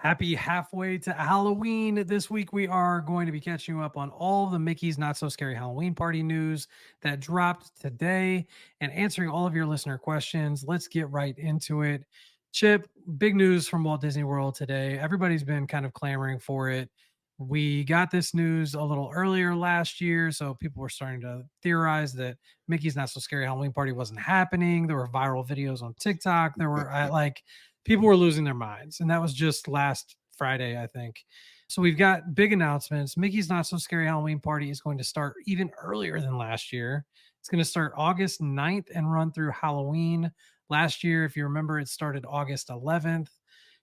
Happy halfway to Halloween. This week, we are going to be catching you up on all of the Mickey's Not So Scary Halloween Party news that dropped today and answering all of your listener questions. Let's get right into it. Chip, big news from Walt Disney World today. Everybody's been kind of clamoring for it. We got this news a little earlier last year, so people were starting to theorize that Mickey's Not So Scary Halloween Party wasn't happening. There were viral videos on TikTok. There were people were losing their minds. And that was just last Friday, I think. So we've got big announcements. Mickey's Not So Scary Halloween Party is going to start even earlier than last year. It's going to start August 9th and run through Halloween. Last year, if you remember, it started August 11th.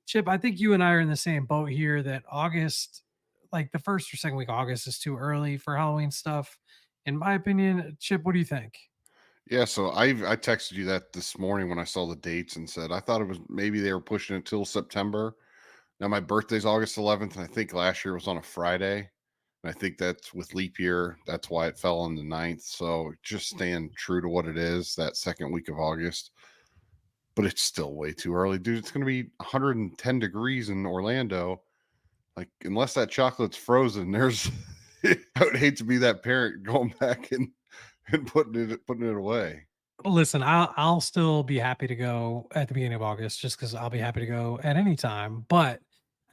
Chip, I think you and I are in the same boat here that August, like the first or second week of August, is too early for Halloween stuff. In my opinion, Chip, what do you think? Yeah, so I texted you that this morning when I saw the dates and said I thought it was maybe they were pushing it till September. Now my birthday's August 11th, and I think last year was on a Friday. And I think that's with leap year. That's why it fell on the 9th. So just staying true to what it is, that second week of August. But it's still way too early, dude. It's gonna be 110 degrees in Orlando. Like, unless that chocolate's frozen, there's I would hate to be that parent going back and putting it away. Listen, I'll still be happy to go at the beginning of August just because I'll be happy to go at any time. But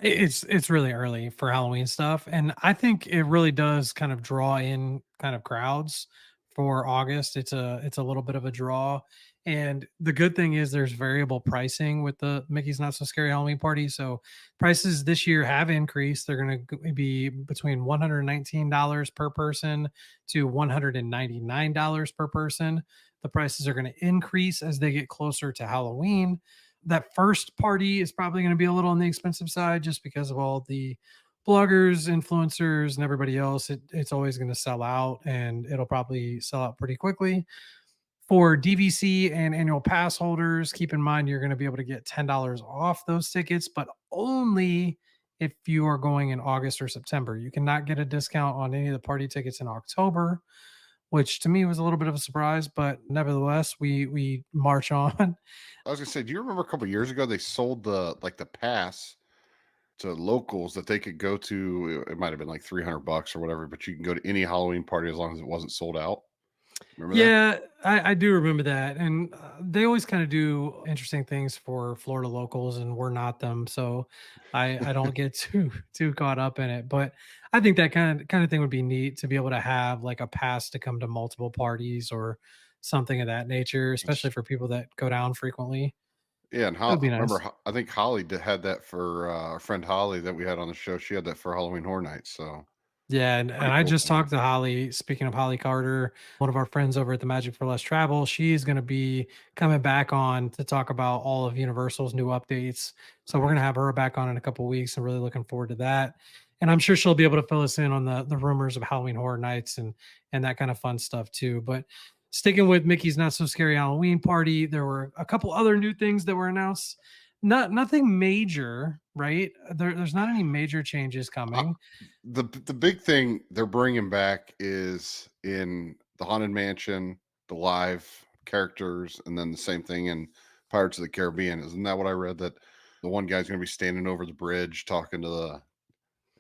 it's really early for Halloween stuff, and I think it really does kind of draw in kind of crowds for August. It's a little bit of a draw, and the good thing is there's variable pricing with the Mickey's Not So Scary Halloween Party. So prices this year have increased. They're going to be between $119 per person to $199 per person. The prices are going to increase as they get closer to Halloween. That first party is probably going to be a little on the expensive side just because of all the bloggers, influencers, and everybody else. It's always going to sell out and it'll probably sell out pretty quickly. For DVC and annual pass holders, keep in mind you're going to be able to get $10 off those tickets, but only if you are going in August or September. You cannot get a discount on any of the party tickets in October, which to me was a little bit of a surprise, but nevertheless, we march on. I was gonna say, do you remember a couple years ago they sold the pass to locals that they could go to? It might have been like 300 bucks or whatever, but you can go to any Halloween party as long as it wasn't sold out. Remember that? Yeah, I do remember that, and they always kind of do interesting things for Florida locals, and we're not them, so I don't get too caught up in it. But I think that kind of thing would be neat to be able to have like a pass to come to multiple parties or something of that nature, especially It's- for people that go down frequently. yeah, and It would be remember, nice. I think Holly had that for our friend Holly that we had on the show. She had that for Halloween Horror Nights. So Yeah, and pretty I cool just thing. talked to Holly. Speaking of Holly Carter, one of our friends over at the Magic for Less Travel, she's going to be coming back on to talk about all of Universal's new updates. So we're going to have her back on in a couple of weeks. I'm really looking forward to that. And I'm sure she'll be able to fill us in on the rumors of Halloween Horror Nights and that kind of fun stuff too. But sticking with Mickey's Not So Scary Halloween Party, there were a couple other new things that were announced. Nothing major, right? There's not any major changes Uh, coming. the big thing they're bringing back is in the Haunted Mansion, the live characters, and then the same thing in Pirates of the Caribbean. Isn't that what I read? That the one guy's going to be standing over the bridge talking to the.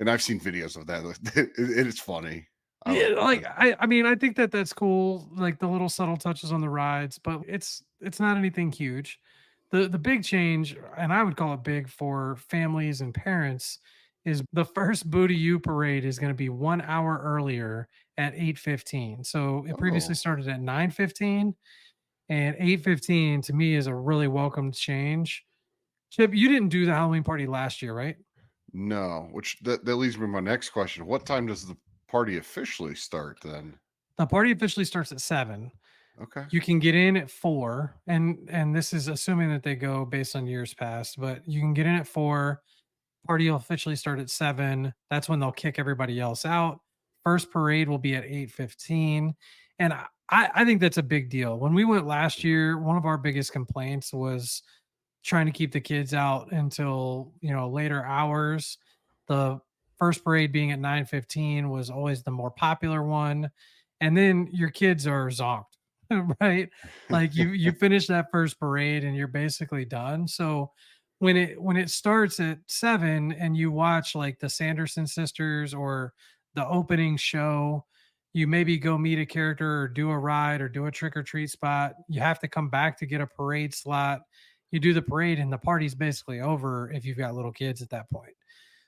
And I've seen videos of that. It is funny. I Yeah, like like that. I mean, I think that that's cool, like the little subtle touches on the rides, but it's not anything huge. The big change, and I would call it big for families and parents, is the first Boo to You parade is going to be 1 hour earlier at 8:15. So it previously Oh started at 9:15, and 8:15 to me is a really welcomed change. Chip, you didn't do the Halloween party last year, right? no, which that leads me to my next question. What time does the party officially start then? The party officially starts at 7. Okay. You can get in at 4, and this is assuming that they go based on years past, but you can get in at 4, party will officially start at 7, that's when they'll kick everybody else out. First parade will be at 8:15, and I think that's a big deal. When we went last year, one of our biggest complaints was trying to keep the kids out until, later hours. The first parade being at 9:15 was always the more popular one, and then your kids are zonked, right? Like you finish that first parade and you're basically done. So when it starts at 7 and you watch like the Sanderson sisters or the opening show, you maybe go meet a character or do a ride or do a trick or treat spot. You have to come back to get a parade slot. You do the parade and the party's basically over if you've got little kids at that point.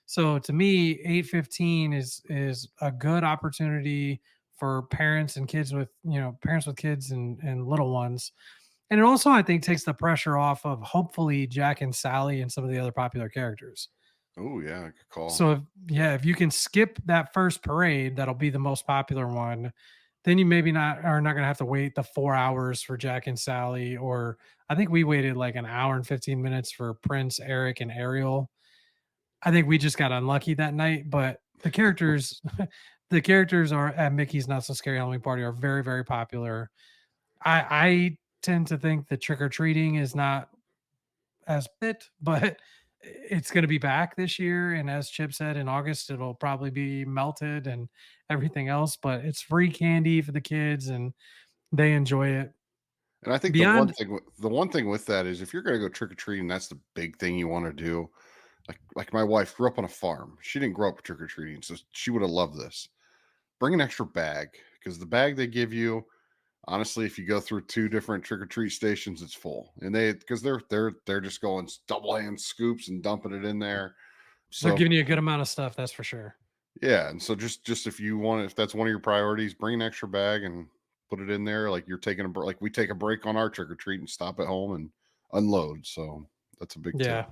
So to me, 8:15 is a good opportunity for parents and kids with, parents with kids and little ones. And it also, I think, takes the pressure off of hopefully Jack and Sally and some of the other popular characters. Oh yeah, good call. So if, yeah, if you can skip that first parade, that'll be the most popular one. Then you maybe not are not gonna have to wait the 4 hours for Jack and Sally, or I think we waited like an hour and 15 minutes for Prince, Eric, and Ariel. I think we just got unlucky that night, but the characters the characters are at Mickey's Not So Scary Halloween Party are very, very popular. I tend to think the trick or treating is not as fit, but it's going to be back this year. And as Chip said, in August, it'll probably be melted and everything else, but it's free candy for the kids and they enjoy it. And I think Beyond, the one thing with that is if you're gonna go trick or treating, that's the big thing you wanna do. Like my wife grew up on a farm. She didn't grow up trick or treating, so she would have loved this. Bring an extra bag because the bag they give you, honestly, if you go through 2 different trick or treat stations, it's full. And because they're just going double hand scoops and dumping it in there. they're So giving you a good amount of stuff, that's for sure. yeah, and so just if that's one of your priorities, bring an extra bag and put it in there like you're taking like we take a break on our trick or treat and stop at home and unload. So that's a big tip. Yeah,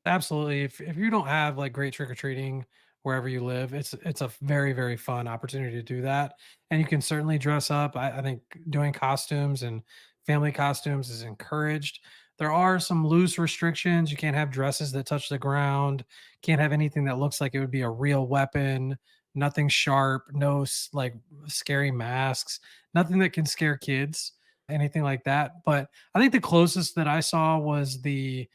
absolutely. If you don't have like great trick or treating wherever you live, it's a very, very fun opportunity to do that. And you can certainly dress up. I think doing costumes and family costumes is encouraged. There are some loose restrictions. You can't have dresses that touch the ground, can't have anything that looks like it would be a real weapon, nothing sharp, no like scary masks, nothing that can scare kids, anything like that. But I think the closest that I saw was the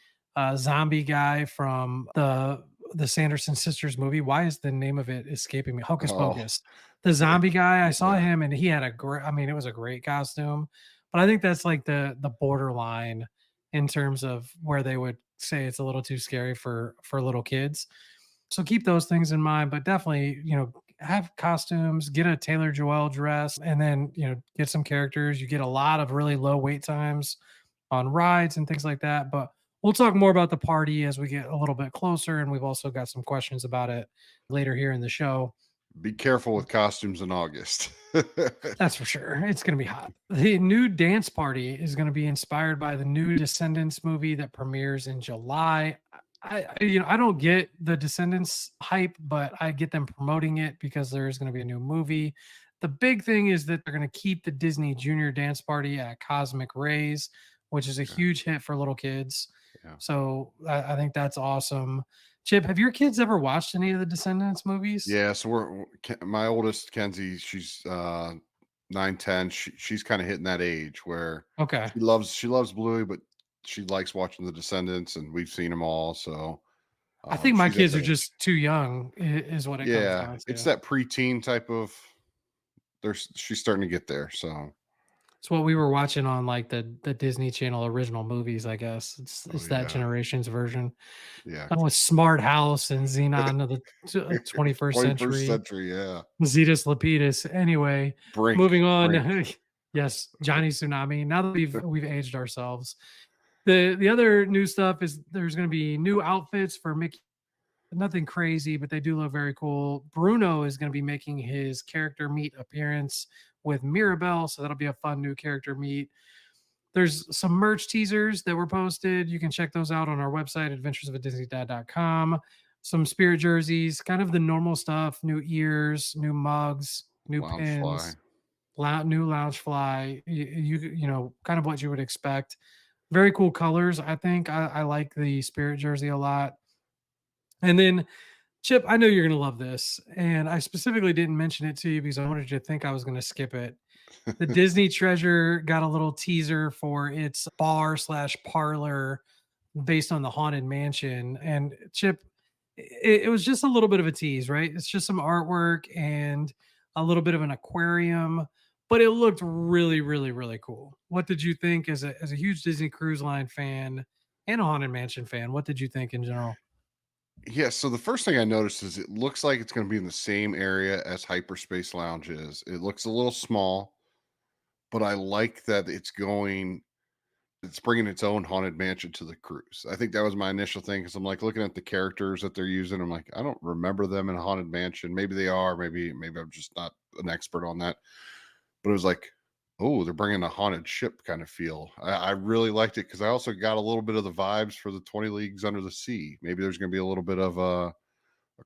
zombie guy from the Sanderson sisters movie. Why is the name of it escaping me? Hocus Oh, Pocus. The zombie guy. I saw yeah. him, and he had a great. I mean, it was a great costume, but I think that's like the borderline in terms of where they would say it's a little too scary for little kids. So keep those things in mind, but definitely, have costumes, get a Taylor Joel dress, and then, get some characters. You get a lot of really low wait times on rides and things like that. But we'll talk more about the party as we get a little bit closer. And we've also got some questions about it later here in the show. Be careful with costumes in August. That's for sure. It's going to be hot. The new dance party is going to be inspired by the new Descendants movie that premieres in July. I don't get the Descendants hype, but I get them promoting it because there is going to be a new movie. The big thing is that they're going to keep the Disney Junior Dance Party at Cosmic Rays, which is a Okay, huge hit for little kids. yeah. So I think that's awesome. Chip, have your kids ever watched any of the Descendants movies? Yeah, so my oldest Kenzie, she's 9, 10. She's kind of hitting that age where Okay. she loves Bluey, but she likes watching The Descendants, and we've seen them all. So I think my she's at kids are that age. just too young, is what it comes Yeah, down it's to. that preteen type of. She's starting to get there. So It's what we were watching on like the Disney Channel original movies, I guess. oh It's that yeah, generation's version. yeah. With Smart House and Xenon of the 21st 21st century, century, yeah. Zetus Lapidus. Anyway, Brink, moving on. Brink. Yes, Johnny Tsunami. Now that we've aged ourselves. The other new stuff is there's going to be new outfits for Mickey. Nothing crazy, but they do look very cool. Bruno is going to be making his character meet appearance with Mirabelle, so that'll be a fun new character meet. There's some merch teasers that were posted. You can check those out on our website, adventuresofatdisneydad.com. Some spirit jerseys, kind of the normal stuff, new ears, new mugs, new Loungefly. pins, new lounge fly. Kind of what you would expect. Very cool colors. I think I like the spirit jersey a lot. And then Chip, I know you're going to love this. And I specifically didn't mention it to you because I wanted you to think I was going to skip it. The Disney Treasure got a little teaser for its bar slash parlor based on the Haunted Mansion. And Chip, it was just a little bit of a tease, right? It's just some artwork and a little bit of an aquarium, but it looked really, really, really cool. What did you think as a huge Disney Cruise Line fan and a Haunted Mansion fan. What did you think in general? Yeah, so the first thing I noticed is it looks like it's going to be in the same area as Hyperspace Lounge is. It looks a little small, but I like that it's bringing its own haunted mansion to the cruise. I think that was my initial thing because I'm like looking at the characters that they're using. I'm like, I don't remember them in a haunted mansion. Maybe they are. Maybe I'm just not an expert on that. But it was like, oh, they're bringing a haunted ship kind of feel. I really liked it because I also got a little bit of the vibes for the 20 Leagues Under the Sea. Maybe there's going to be a little bit of a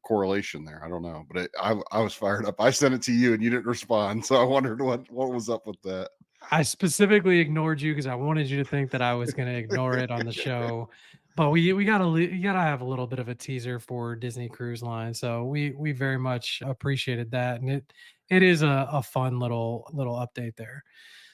correlation there. I don't know, but I was fired up. I sent it to you and you didn't respond, so I wondered what was up with that. I specifically ignored you because I wanted you to think that I was gonna ignore it on the show, but you gotta have a little bit of a teaser for Disney Cruise Line, so we very much appreciated that, and it is a fun little update there.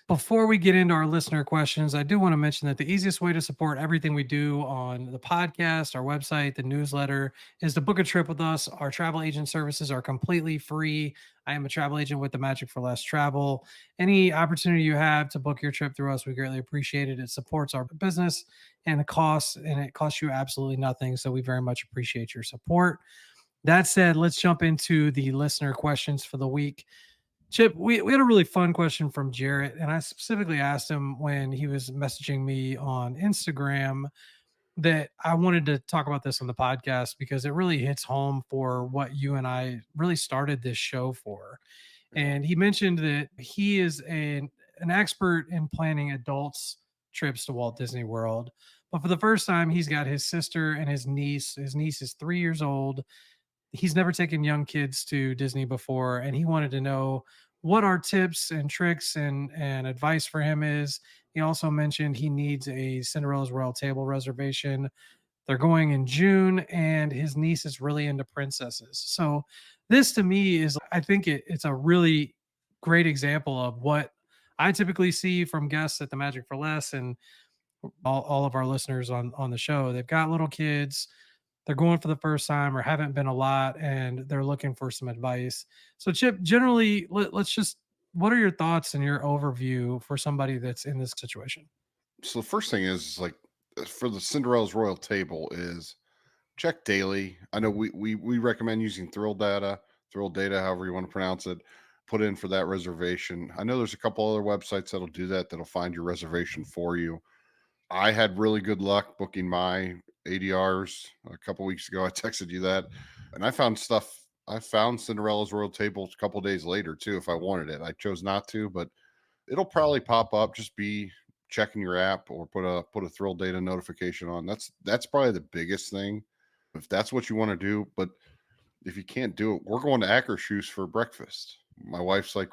Before we get into our listener questions, I do want to mention that the easiest way to support everything we do on the podcast, our website, the newsletter is to book a trip with us. Our travel agent services are completely free. I am a travel agent with the Magic for Less Travel. Any opportunity you have to book your trip through us, we greatly appreciate it. It supports our business and it costs you absolutely nothing. So we very much appreciate your support. That said, let's jump into the listener questions for the week. Chip, we had a really fun question from Jarrett, and I specifically asked him when he was messaging me on Instagram that I wanted to talk about this on the podcast because it really hits home for what you and I really started this show for. Yeah. And he mentioned that he is an expert in planning adults' trips to Walt Disney World. But for the first time, he's got his sister and his niece. His niece is 3 years old. He's never taken young kids to Disney before, and he wanted to know what our tips and tricks and advice for him is. He also mentioned he needs a Cinderella's Royal Table reservation. They're going in June, and his niece is really into princesses. So this to me is, I think it's a really great example of what I typically see from guests at the Magic for Less and all of our listeners on the show. They've got little kids, they're going for the first time or haven't been a lot, and they're looking for some advice. So Chip, generally, let's just, what are your thoughts and your overview for somebody that's in this situation? So the first thing is like for the Cinderella's Royal Table is check daily. I know we recommend using Thrill Data, however you want to pronounce it. Put in for that reservation. I know there's a couple other websites that'll do that. That'll find your reservation for you. I had really good luck booking my ADRs a couple weeks ago. I texted you that, and I found stuff. I found Cinderella's Royal Table a couple days later too. If I wanted it, I chose not to, but it'll probably pop up. Just be checking your app or put a Thrill Data notification on. That's probably the biggest thing if that's what you want to do. But if you can't do it, we're going to Akershus for breakfast. My wife's like,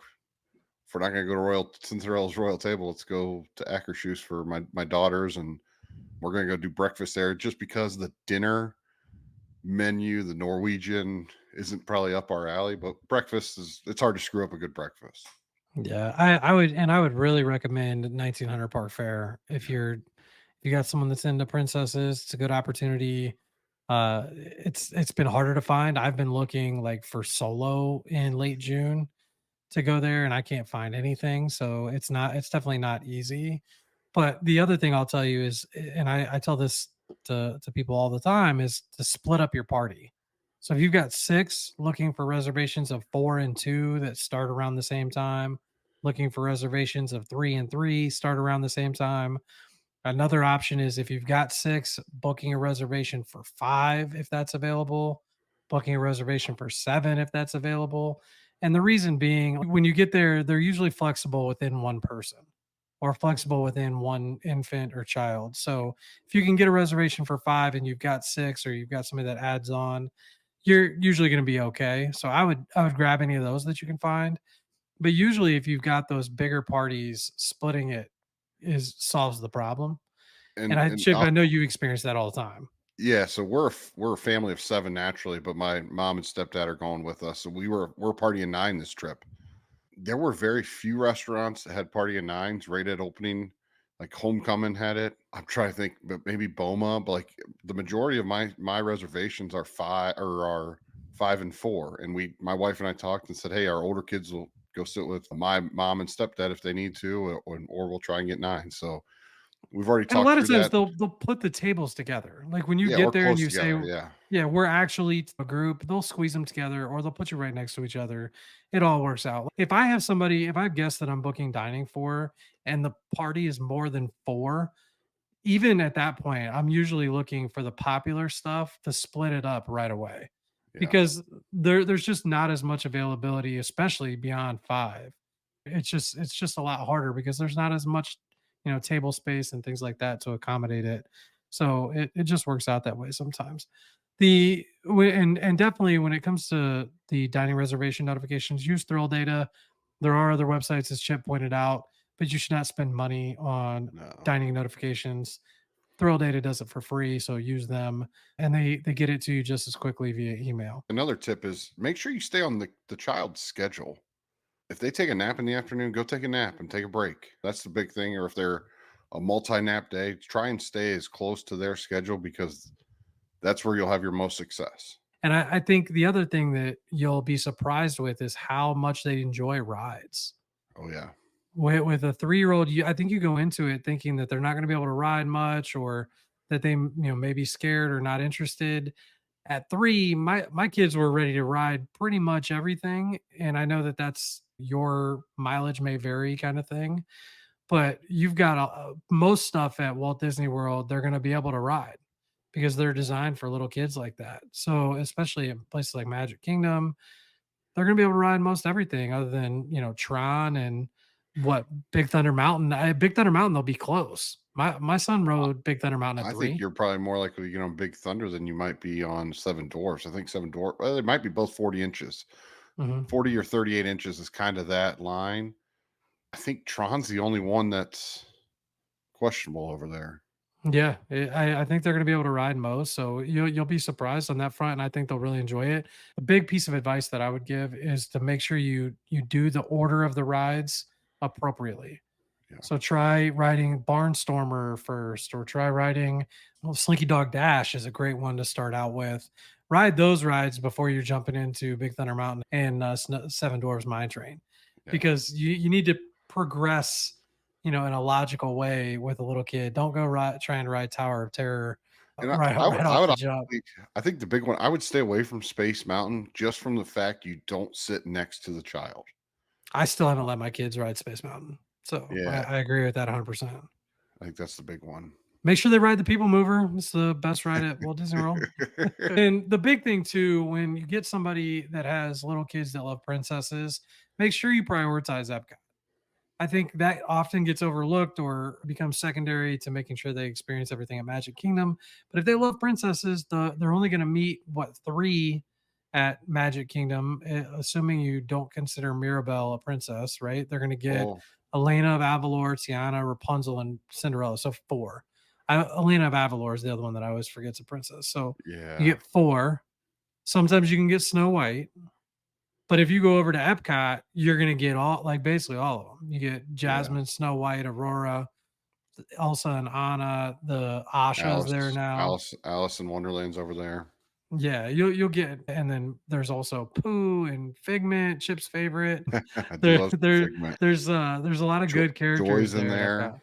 if we're not going to go to Royal Cinderella's Royal Table, let's go to Akershus for my daughters, and we're going to go do breakfast there. Just because the dinner menu, the Norwegian, isn't probably up our alley, but breakfast is it's hard to screw up a good breakfast. Yeah, I would really recommend 1900 Park Fair if you got someone that's into princesses. It's a good opportunity. It's been harder to find. I've been looking like for solo in late June to go there, and I can't find anything. So it's definitely not easy. But the other thing I'll tell you is, and I tell this to people all the time, is to split up your party. So if you've got six looking for reservations of 4 and 2 that start around the same time, looking for reservations of 3 and 3 start around the same time. Another option is if you've got six, booking a reservation for five if that's available, booking a reservation for seven if that's available. And the reason being, when you get there, they're usually flexible within one person or flexible within one infant or child. So if you can get a reservation for five and you've got six or you've got somebody that adds on, you're usually going to be okay. So I would grab any of those that you can find. But usually if you've got those bigger parties, splitting it is solves the problem. And And Chip, I I'll, know you experience that all the time. yeah, so we're a family of seven naturally, but my mom and stepdad are going with us. So we're a party of nine this trip. There were very few restaurants that had party of nines right at opening. Like Homecoming had it. I'm trying to think, but maybe Boma. But like the majority of my reservations are five and four. And my wife and I talked and said, hey, our older kids will go sit with my mom and stepdad if they need to, or we'll try and get nine. So We've already And a talked lot of through times that. they'll put the tables together. Like, when you Yeah, or get there and close you say, together, yeah. "Yeah, we're actually a group," they'll squeeze them together or they'll put you right next to each other. It all works out. If I have guests that I'm booking dining for and the party is more than 4, even at that point, I'm usually looking for the popular stuff to split it up right away Yeah, because there's just not as much availability, especially beyond 5. It's just a lot harder because there's not as much, table space and things like that to accommodate it. So it just works out that way sometimes. And definitely when it comes to the dining reservation notifications, use Thrill Data. There are other websites, as Chip pointed out, but you should not spend money on no. dining notifications. Thrill Data does it for free, so use them, and they get it to you just as quickly via email. Another tip is make sure you stay on the child's schedule. If they take a nap in the afternoon, go take a nap and take a break. That's the big thing. Or if they're a multi-nap day, try and stay as close to their schedule because that's where you'll have your most success. And I think the other thing that you'll be surprised with is how much they enjoy rides. Oh yeah. With a 3-year-old, I think you go into it thinking that they're not gonna be able to ride much or that may be scared or not interested. At 3, my kids were ready to ride pretty much everything, and I know that that's your mileage may vary kinda thing, but you've got most stuff at Walt Disney World, they're gonna be able to ride because they're designed for little kids like that. So, especially in places like Magic Kingdom, they're gonna be able to ride most everything other than, Tron and what, Big Thunder Mountain. Big Thunder Mountain, they'll be close. My son rode Big Thunder Mountain at I think 3. you're probably more likely to get on Big Thunder than you might be on Seven Dwarfs. I think Seven Dwarfs, well, they might be both 40 inches. Mhm. 40 or 38 inches is kind of that line. I think Tron's the only one that's questionable over there. Yeah, I think they're gonna be able to ride most, so you'll be surprised on that front, and I think they'll really enjoy it. A big piece of advice that I would give is to make sure you do the order of the rides appropriately. Yeah. So try riding Barnstormer first, or try riding, well, Slinky Dog Dash is a great one to start out with. Ride those rides before you're jumping into Big Thunder Mountain and Seven Dwarfs Mine Train, Yeah. because you need to progress, in a logical way with a little kid. Don't go trying to ride Tower of Terror And right I right I off would the jump. honestly, I think the big one, I would stay away from Space Mountain just from the fact you don't sit next to the child. I still haven't let my kids ride Space Mountain, so I, Yeah, I agree with that 100%. I think that's the big one. Make sure they ride the People Mover. It's the best ride at Walt Disney World. And the big thing too, when you get somebody that has little kids that love princesses, make sure you prioritize Epcot. I think that often gets overlooked or becomes secondary to making sure they experience everything at Magic Kingdom. But if they love princesses, they're only going to meet what, 3 at Magic Kingdom, assuming you don't consider Mirabelle a princess, right? They're going to get Oh, Elena of Avalor, Tiana, Rapunzel, and Cinderella. So 4. Elena of Avalor is the other one that I always forget's a princess. So you yeah. get 4. Sometimes you can get Snow White, but if you go over to Epcot, you're gonna get all, like, basically all of them. You get Yeah. Jasmine, Snow White, Aurora, Elsa and Anna, the Asha's there now. Alice in Wonderland's over there. Yeah, you'll get, and then there's also Pooh and Figment, Chip's favorite. I do love some There Figment. there's a lot of good characters Joy's in there at there. Epcot.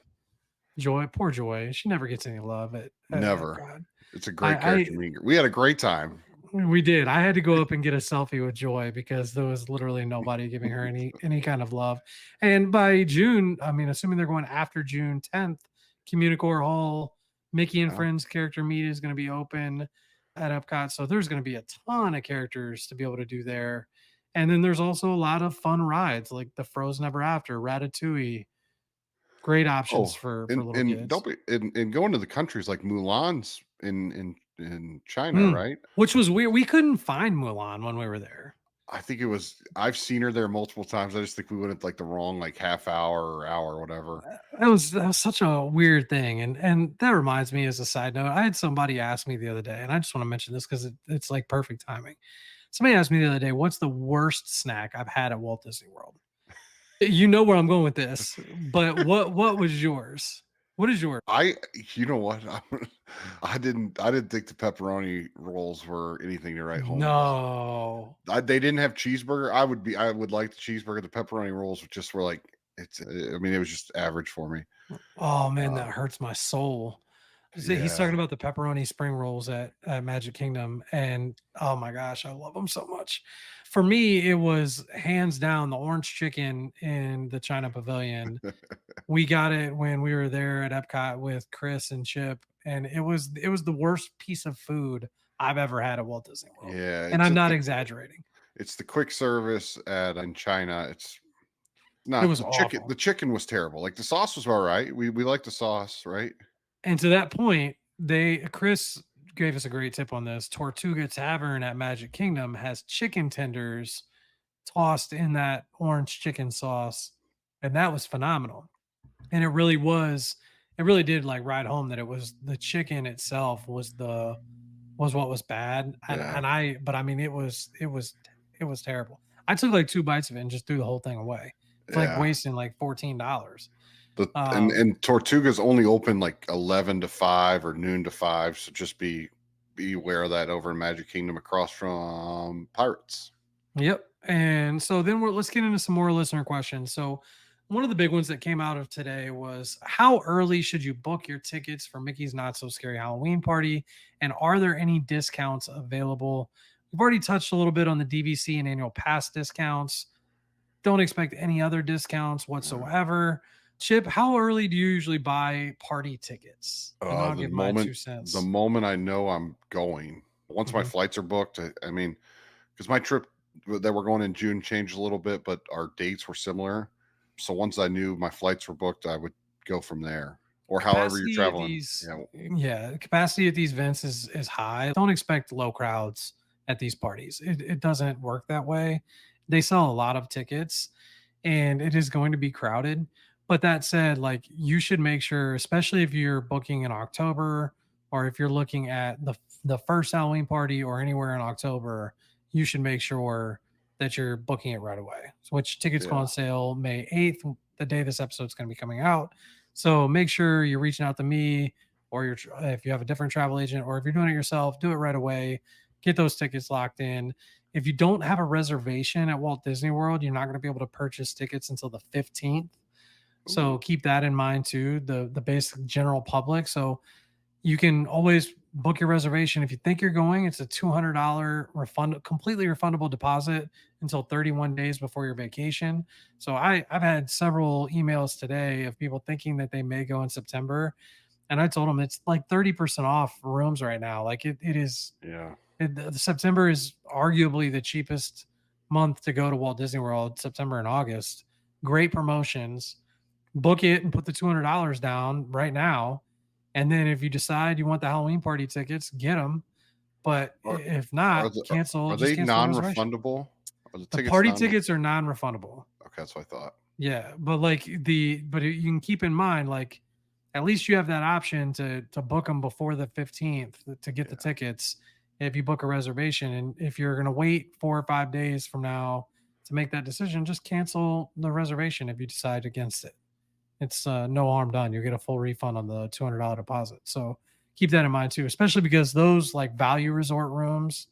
Joy, poor Joy, she never gets any love at Never. Epcot. It's a great I character meet. We had a great time. We did. I had to go up and get a selfie with Joy because there was literally nobody giving her any kind of love. And by June, I mean, assuming they're going after June 10th, Communicore Hall, Mickey and Yeah. Friends character meet is going to be open at Epcot. So there's going to be a ton of characters to be able to do there. And then there's also a lot of fun rides like the Frozen Ever After, Ratatouille. Great options Oh, for and little and kids. don't be and going to the countries like Mulan's in China, Mm. right? Which was weird. We couldn't find Mulan when we were there. I think it was I've seen her there multiple times. I just think we went at like the wrong like half hour or hour or whatever. That was such a weird thing, and that reminds me, as a side note, I had somebody ask me the other day, and I just want to mention this because it's like perfect timing. Somebody asked me the other day, "What's the worst snack I've had at Walt Disney World?" You know where I'm going with this, but what was yours? What is yours? I you know what? I didn't think the pepperoni rolls were anything to write home about. No. They didn't have cheeseburger. I would like the cheeseburger. The pepperoni rolls just were like I mean, it was just average for me. Oh man, that Um, hurts my soul. He's yeah, talking about the pepperoni spring rolls at Magic Kingdom, and oh my gosh, I love them so much. For me, it was hands down the orange chicken in the China Pavilion. We got it when we were there at Epcot with Chris and Chip, and it was the worst piece of food I've ever had at Walt Disney World, yeah. and It's I'm just not the exaggerating. it's the quick service at in China. It's It not was the chicken. awful. The chicken was terrible. Like the sauce was all right. We like the sauce, right? And to that point, they Chris gave us a great tip on this. Tortuga Tavern at Magic Kingdom has chicken tenders tossed in that orange chicken sauce, and that was phenomenal. And it really did like ride home that it was the chicken itself was what was bad. Yeah, But I mean it was terrible. I took like 2 bites of it and just threw the whole thing away. It's like yeah. wasting like $14. The Um, and Tortuga's only open like 11 to 5 or noon to 5, so just be aware of that over in Magic Kingdom across from Pirates. Yep. And so then let's get into some more listener questions. So one of the big ones that came out of today was how early should you book your tickets for Mickey's Not So Scary Halloween Party? And are there any discounts available? We've already touched a little bit on the DVC and annual pass discounts. Don't expect any other discounts Yeah. whatsoever. Chip, how early do you usually buy party tickets? And then I'll The give my moment two the cents. moment I know I'm going, once my Mhm. flights are booked, I mean, because my trip that we're going in June changed a little bit, but our dates were similar. So once I knew my flights were booked, I would go from there, or however you're Capacity at traveling. these Yeah, yeah, capacity at these events is high. Don't expect low crowds at these parties. It doesn't work that way. They sell a lot of tickets and it is going to be crowded. But that said, like you should make sure, especially if you're booking in October or if you're looking at the first Halloween party or anywhere in October, you should make sure that you're booking it right away. Which tickets go yeah, on sale May 8th, the day this episode's going to be coming out. So make sure you're reaching out to me or if you have a different travel agent or if you're doing it yourself, do it right away. Get those tickets locked in. If you don't have a reservation at Walt Disney World, you're not going to be able to purchase tickets until the 15th. So ooh, keep that in mind too, the basic general public. So you can always book your reservation. If you think you're going, it's a $200 completely refundable deposit until 31 days before your vacation. So I've had several emails today of people thinking that they may go in September. And I told them it's like 30% off rooms right now. Like it is, yeah. the September is arguably the cheapest month to go to Walt Disney World, September and August. Great promotions. Book it and put the $200 down right now. And then if you decide you want the Halloween party tickets, get them. But Are if are not, the cancel, are just they cancel the reservation. non-refundable? Are the The tickets party non? tickets are non-refundable. Okay, that's what I thought. Yeah, but you can keep in mind like at least you have that option to book them before the 15th to get the Yeah, tickets if you book a reservation. And if you're going to wait 4 or 5 days from now to make that decision, just cancel the reservation if you decide against it. It's no harm done. You'll get a full refund on the $200 deposit. So keep that in mind too, especially because those like value resort rooms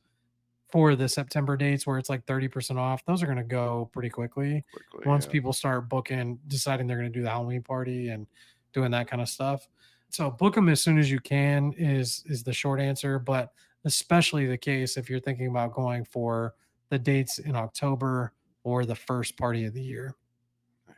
for the September dates where it's like 30% off, those are going to go pretty quickly quickly. once Yeah, people start booking, deciding they're going to do the Halloween party and doing that kind of stuff. So book them as soon as you can is the short answer, but especially the case if you're thinking about going for the dates in October or the first party of the year.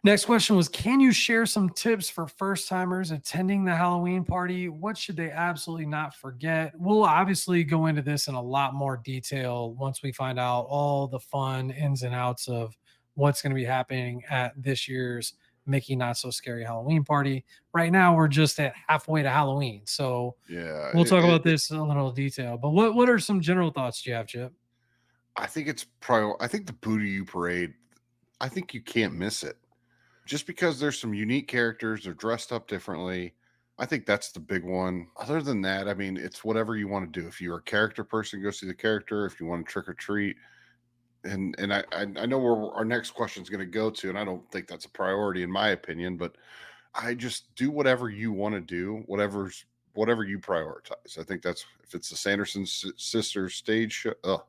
Next question was, can you share some tips for first timers attending the Halloween party? What should they absolutely not forget? We'll obviously go into this in a lot more detail once we find out all the fun ins and outs of what's going to be happening at this year's Mickey Not So Scary Halloween party. Right now, we're just at halfway to Halloween. So yeah. we'll talk about this in a little detail. But what are some general thoughts do you have, Chip? I think it's probably. I think the Booty You parade. I think you can't miss it. Just because there's some unique characters, they're dressed up differently. I think that's the big one. Other than that, I mean, it's whatever you want to do. If you're a character person, go see the character. If you want to trick or treat, and I know where our next question is going to go to, and I don't think that's a priority in my opinion, but I just do whatever you want to do, whatever you prioritize. I think that's if it's the Sanderson sisters stage show,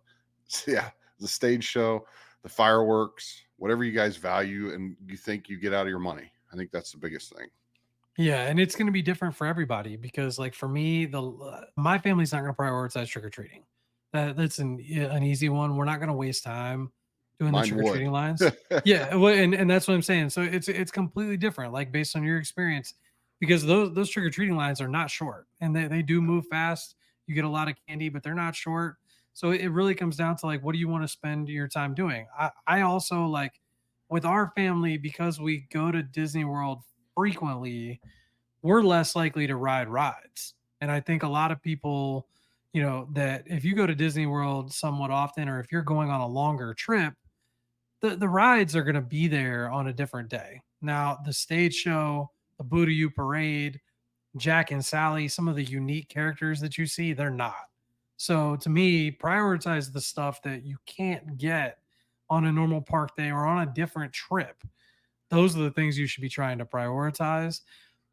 yeah, the stage show, the fireworks, whatever you guys value and you think you get out of your money. I think that's the biggest thing. Yeah, and it's gonna be different for everybody because, like, for me, my family's not gonna prioritize trick or treating. That's an easy one. We're not gonna waste time doing the Mine trick or would. treating lines. Yeah, well, and that's what I'm saying. So it's completely different, like based on your experience, because those trick or treating lines are not short, and they do move fast. You get a lot of candy, but they're not short. So it really comes down to like, what do you want to spend your time doing? I also like with our family because we go to Disney World frequently, we're less likely to ride rides. And I think a lot of people, that if you go to Disney World somewhat often, or if you're going on a longer trip, the rides are going to be there on a different day. Now, the stage show, the Booty parade, Jack and Sally, some of the unique characters that you see, they're not. So to me, prioritize the stuff that you can't get on a normal park day or on a different trip. Those are the things you should be trying to prioritize.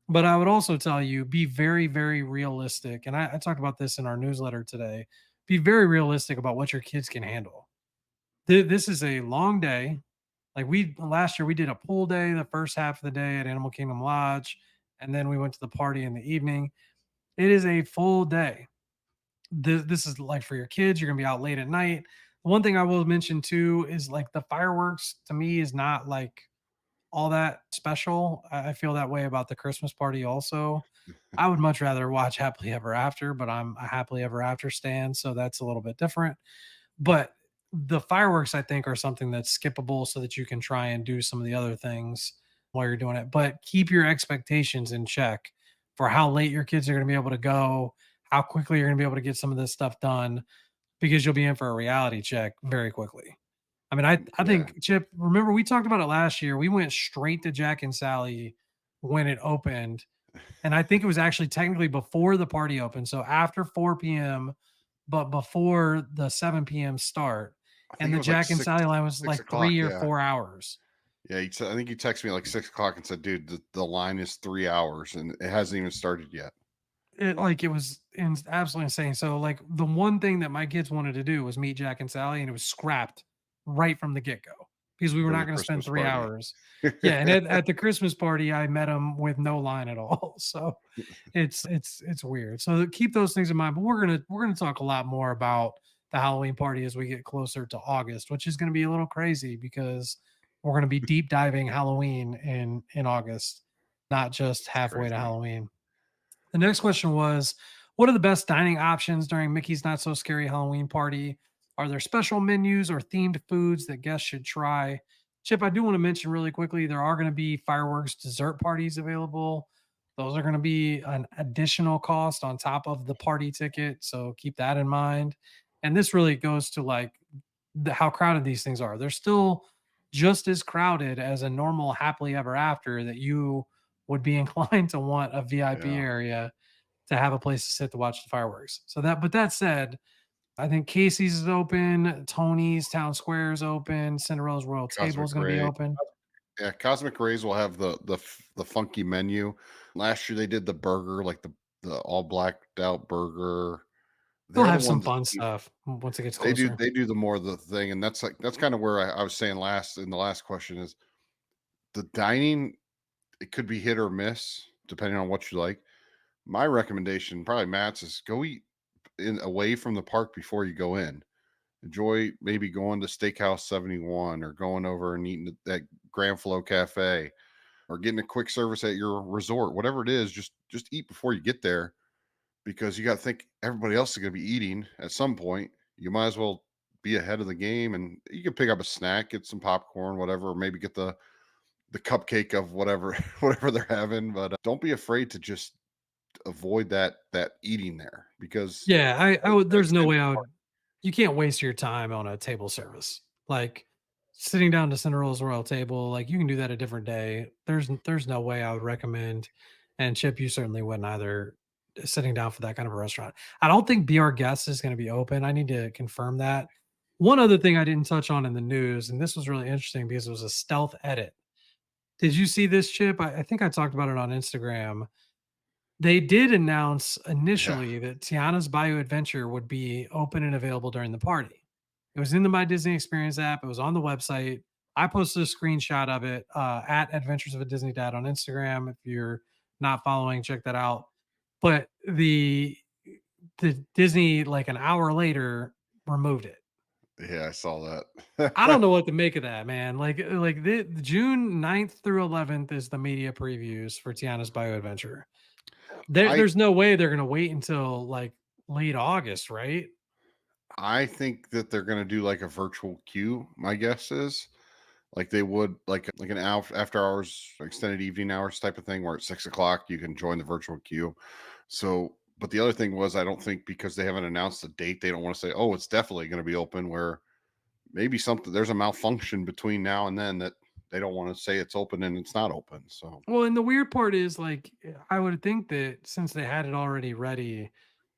But I would also tell you, be very, very realistic. And I talked about this in our newsletter today. Be very realistic about what your kids can handle. This is a long day. Like we last year, we did a pool day the first half of the day at Animal Kingdom Lodge, and then we went to the party in the evening. It is a full day. This is like for your kids. You're gonna be out late at night. One thing I will mention too is like the fireworks to me is not like all that special. I feel that way about the Christmas party also. I would much rather watch Happily Ever After, but I'm a Happily Ever After stan, so that's a little bit different. But the fireworks, I think, are something that's skippable so that you can try and do some of the other things while you're doing it. But keep your expectations in check for how late your kids are going to be able to go, how quickly you're going to be able to get some of this stuff done, because you'll be in for a reality check very quickly. I mean, I Yeah. think Chip, remember we talked about it last year. We went straight to Jack and Sally when it opened. And I think it was actually technically before the party opened. So after 4 p.m., but before the 7 p.m. start. I And think it the was like Jack and Sally line was six like o'clock. 3 or Yeah. 4 hours. Yeah. I think he texted me like 6 o'clock and said, dude, the line is 3 hours and it hasn't even started yet. It was absolutely insane. So like the one thing that my kids wanted to do was meet Jack and Sally, and it was scrapped right from the get go because we were For not the going to spend Christmas three party. hours. Yeah, and at the Christmas party, I met them with no line at all. So it's weird. So keep those things in mind. But we're gonna talk a lot more about the Halloween party as we get closer to August, which is going to be a little crazy because we're going to be deep diving Halloween in August, not just It's halfway to crazy. Halloween. The next question was, what are the best dining options during Mickey's Not So Scary Halloween party? Are there special menus or themed foods that guests should try? Chip, I do want to mention really quickly there are going to be fireworks dessert parties available. Those are going to be an additional cost on top of the party ticket. So keep that in mind. And this really goes to like how crowded these things are. They're still just as crowded as a normal happily ever after that you would be inclined to want a VIP Yeah. area to have a place to sit to watch the fireworks. But that said, I think Casey's is open, Tony's Town Square is open, Cinderella's Royal Table is Cosmic going to be Ray. open. Yeah, Cosmic Rays will have the funky menu. Last year they did the burger, like the all blacked out burger. They'll They're the have some ones that fun stuff once it gets they do closer. they do the more of the thing, and that's kind of where I was saying last in the last question is the dining. It could be hit or miss depending on what you like. My recommendation, probably Matt's, is go eat in away from the park before you go in. Enjoy maybe going to Steakhouse 71 or going over and eating at Grand Flow Cafe or getting a quick service at your resort, whatever it is, just eat before you get there because you got to think everybody else is going to be eating at some point. You might as well be ahead of the game, and you can pick up a snack, get some popcorn, whatever, or maybe get the cupcake of whatever whatever they're having. But don't be afraid to just avoid that eating there because Yeah, I would. it's There's no the way I would. You can't waste your time on a table service. Like sitting down to Cinderella's Royal Table, like you can do that a different day. There's no way I would recommend. And Chip, you certainly wouldn't either. Sitting down for that kind of a restaurant. I don't think Be Our Guest is going to be open. I need to confirm that. One other thing I didn't touch on in the news, and this was really interesting because it was a stealth edit. Did you see this, Chip? I think I talked about it on Instagram. They did announce yeah. initially that Tiana's Bayou Adventure would be open and available during the party. It was in the My Disney Experience app. It was on the website. I posted a screenshot of it at Adventures of a Disney Dad on Instagram. If you're not following, check that out. But the Disney, like an hour later, removed it. Yeah, I saw I don't that. know what to make of that, man. Like the June 9th through 11th is the media previews for Tiana's Bio Adventure. I There's no way they're gonna wait until like late August, right? I think that they're gonna do like a virtual queue, my guess is. Like they would like an after hours, extended evening hours type of thing where at 6 o'clock you can join the virtual queue. So but the other thing was I don't think because they haven't announced the date, they don't want to say, oh, it's definitely gonna be open where maybe something there's a malfunction between now and then that they don't want to say it's open and it's not open. So Well, and the weird part is like I would think that since they had it already ready,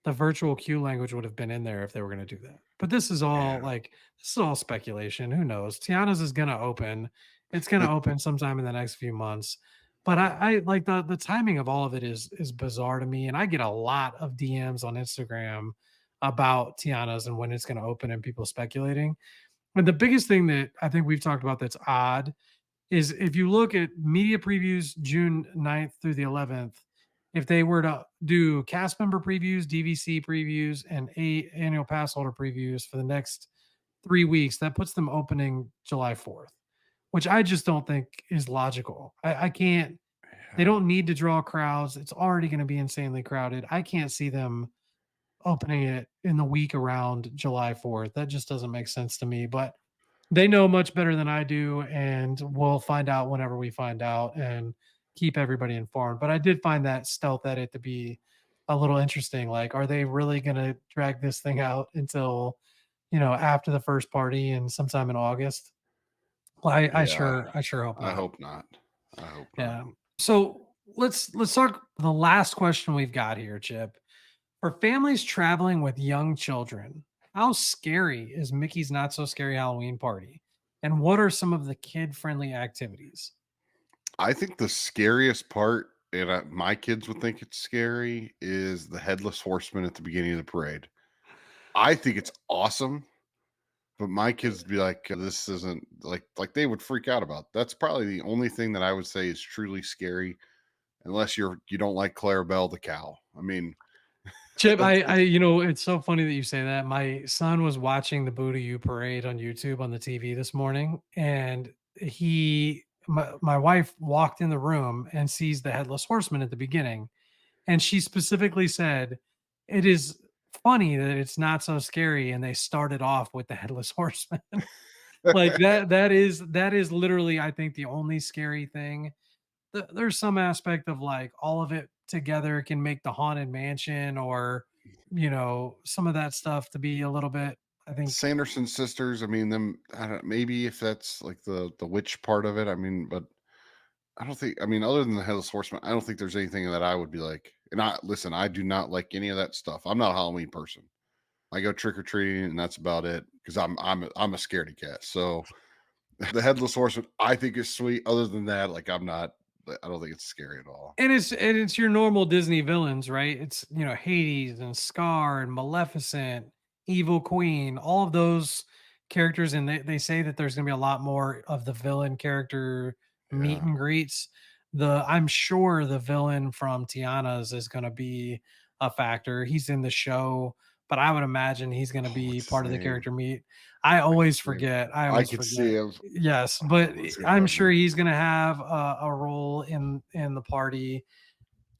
the virtual queue language would have been in there if they were going to do that. But yeah. this is all speculation. Who knows? Tiana's is going to open. It's going to open sometime in the next few months. But I like the timing of all of it is bizarre to me, and I get a lot of DMs on Instagram about Tiana's and when it's going to open and people speculating. And the biggest thing that I think we've talked about that's odd is if you look at media previews June 9th through the 11th, if they were to do cast member previews, DVC previews, and annual pass holder previews for the next 3 weeks, that puts them opening July 4th, which I just don't think is logical. I can't, they Yeah. don't need to draw crowds. It's already going to be insanely crowded. I can't see them opening it in the week around July 4th. That just doesn't make sense to me. But they know much better than I do, and we'll find out whenever we find out and keep everybody informed. But I did find that stealth edit to be a little interesting. Like, are they really going to drag this thing out until, after the first party and sometime in August? Well, Yeah. I sure hope I not. hope not. I hope not. Yeah. So let's talk the last question we've got here, Chip. For families traveling with young children, how scary is Mickey's Not So Scary Halloween Party? And what are some of the kid friendly activities? I think the scariest part, and my kids would think it's scary, is the headless horseman at the beginning of the parade. I think it's awesome, but my kids would be like, "This isn't like they would freak out about." That's probably the only thing that I would say is truly scary, unless you don't like Clarabelle the cow. I mean, Chip, that's it's so funny that you say that. My son was watching the Boo to You parade on YouTube on the TV this morning, and my wife walked in the room and sees the headless horseman at the beginning. And she specifically said, "It is funny that it's not so scary." And they started off with the headless horseman. Like that is literally, I think, the only scary thing. There's some aspect of like all of it together can make the haunted mansion or some of that stuff to be a little bit, I think. Sanderson sisters. I mean, them. I don't, maybe if that's like the witch part of it. I mean, but I don't think. I mean, other than the headless horseman, I don't think there's anything that I would be like. And I listen. I do not like any of that stuff. I'm not a Halloween person. I go trick or treating, and that's about it. Because I'm a scaredy cat. So the headless horseman, I think is sweet. Other than that, like I'm not. I don't think it's scary at all. And it's your normal Disney villains, right? It's Hades and Scar and Maleficent, Evil Queen, all of those characters, and they say that there's gonna be a lot more of the villain character meet Yeah, and greets. I'm sure the villain from Tiana's is gonna be a factor. He's in the show, but I would imagine he's gonna be what's his part of the name? character meet. I I can always see him. forget. I I always could forget. see him. Yes, but Let's see if I I'm sure remember. he's gonna have a role in the party,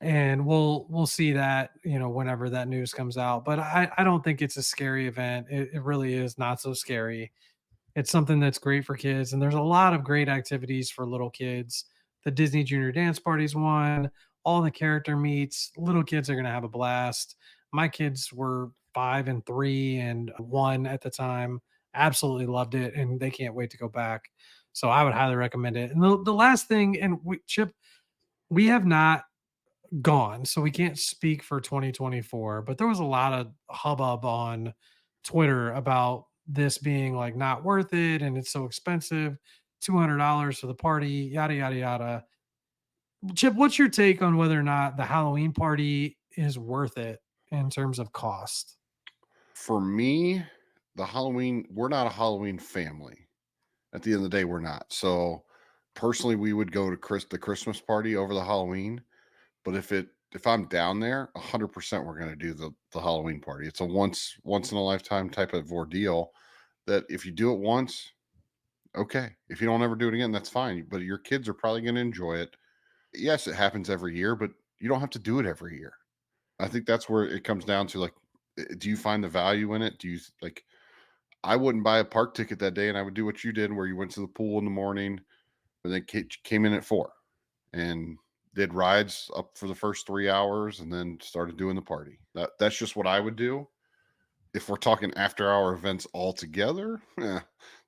and we'll see that whenever that news comes out. But I don't think it's a scary event. It really is not so scary. It's something that's great for kids, and there's a lot of great activities for little kids. The Disney Junior Dance Party's one, all the character meets. Little kids are gonna have a blast. My kids were 5 and 3 and 1 at the time. Absolutely loved it, and they can't wait to go back. So I would highly recommend it. And the last thing, and Chip, we have not gone, so we can't speak for 2024, but there was a lot of hubbub on Twitter about this being like not worth it and it's so expensive, $200 for the party, yada yada yada. Chip, what's your take on whether or not the Halloween party is worth it in terms of cost? For me, the Halloween, we're not a Halloween family. At the end of the day, we're not. So personally, we would go to the Christmas party over the Halloween. But if I'm down there, 100% we're gonna do the Halloween party. It's a once in a lifetime type of ordeal that if you do it once, okay. If you don't ever do it again, that's fine. But your kids are probably gonna enjoy it. Yes, it happens every year, but you don't have to do it every year. I think that's where it comes down to, like, do you find the value in it? Do you like I wouldn't buy a park ticket that day and I would do what you did where you went to the pool in the morning, but then came in at 4 and did rides up for the first 3 hours and then started doing the party. That's just what I would do. If we're talking after hour events altogether, then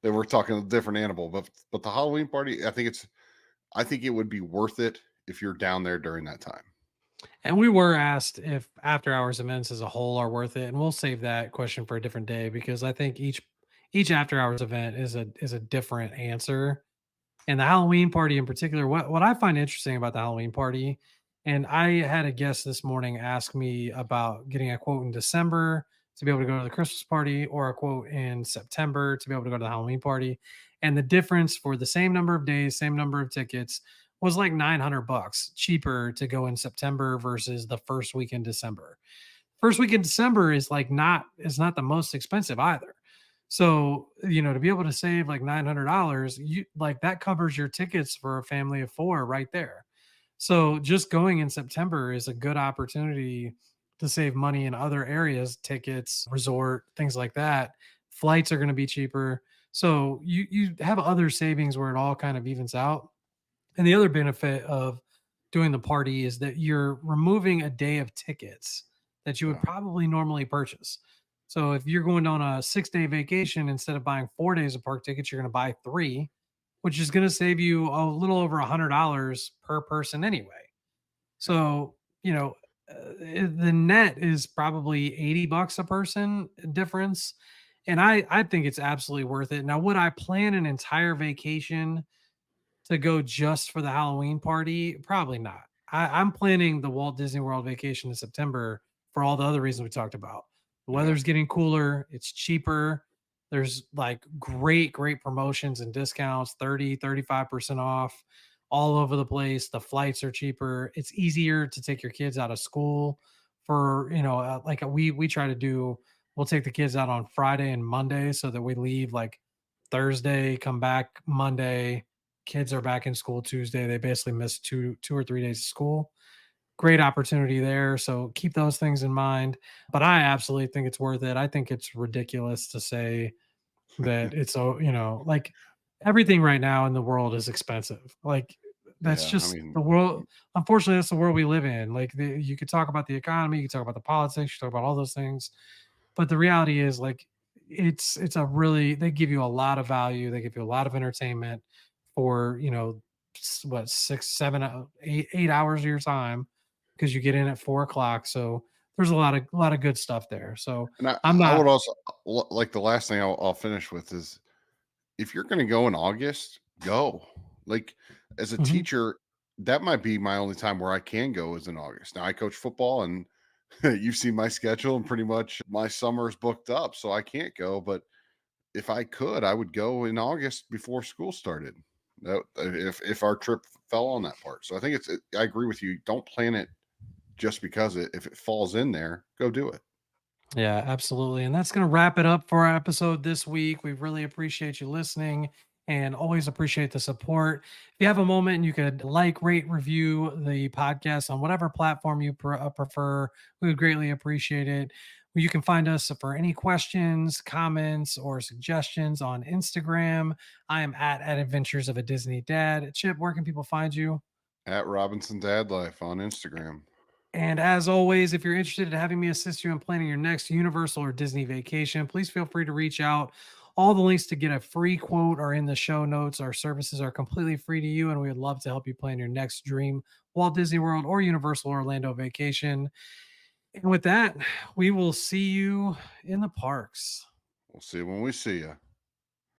we're talking a different animal. But the Halloween party, I think it would be worth it if you're down there during that time. And we were asked if after hours events as a whole are worth it, and we'll save that question for a different day because I think each after hours event is a different answer. And the Halloween party in particular, what I find interesting about the Halloween party, and I had a guest this morning ask me about getting a quote in December to be able to go to the Christmas party or a quote in September to be able to go to the Halloween party. And the difference for the same number of days, same number of tickets was like 900 bucks cheaper to go in September versus the first week in December. First week in December is not the most expensive either. So, to be able to save like $900, you like that covers your tickets for a family of 4 right there. So, just going in September is a good opportunity to save money in other areas, tickets, resort, things like that. Flights are going to be cheaper. So, you have other savings where it all kind of evens out. And the other benefit of doing the party is that you're removing a day of tickets that you would Yeah. probably normally purchase. So if you're going on a 6-day vacation, instead of buying 4 days of park tickets, you're going to buy three, which is going to save you a little over $100 per person anyway. Yeah. So, the net is probably 80 bucks a person difference. And I think it's absolutely worth it. Now, would I plan an entire vacation to go just for the Halloween party? Probably not. I'm planning the Walt Disney World vacation in September for all the other reasons we talked about. The Yeah. weather's getting cooler, it's cheaper. There's like great promotions and discounts, 35% off all over the place. The flights are cheaper. It's easier to take your kids out of school for, we try to do, we'll take the kids out on Friday and Monday so that we leave like Thursday, come back Monday, kids are back in school Tuesday. They basically missed 2 or 3 days of school. Great opportunity there. So keep those things in mind. But I absolutely think it's worth it. I think it's ridiculous to say that it's so, like everything right now in the world is expensive. Like that's Yeah. I just the mean, world. Unfortunately, that's the world we live in. Like you could talk about the economy, you could talk about the politics, you talk about all those things. But the reality is like it's a really they give you a lot of value. They give you a lot of entertainment for, what, 6, 7, 8 hours of your time because you get in at 4 o'clock. So there's a lot of good stuff there. So and I'm I not. would also like the last thing I'll finish with is if you're going to go in August, go. Like as a Mhm. teacher, that might be my only time where I can go is in August. Now I coach football and you've seen my schedule and pretty much my summer's booked up, so I can't go. But if I could, I would go in August before school started. If our trip fell on that part. So I think I agree with you. Don't plan it just because if it falls in there, go do it. Yeah, absolutely. And that's going to wrap it up for our episode this week. We really appreciate you listening and always appreciate the support. If you have a moment, you could like, rate, review the podcast on whatever platform you prefer. We would greatly appreciate it. You can find us for any questions, comments, or suggestions on Instagram. I am at Adventures of a Disney Dad. Chip, where can people find you? At Robinson Dad Life on Instagram. And as always, if you're interested in having me assist you in planning your next Universal or Disney vacation, please feel free to reach out. All the links to get a free quote are in the show notes. Our services are completely free to you, and we would love to help you plan your next dream Walt Disney World or Universal Orlando vacation. And with that, we will see you in the parks. We'll see you when we see you.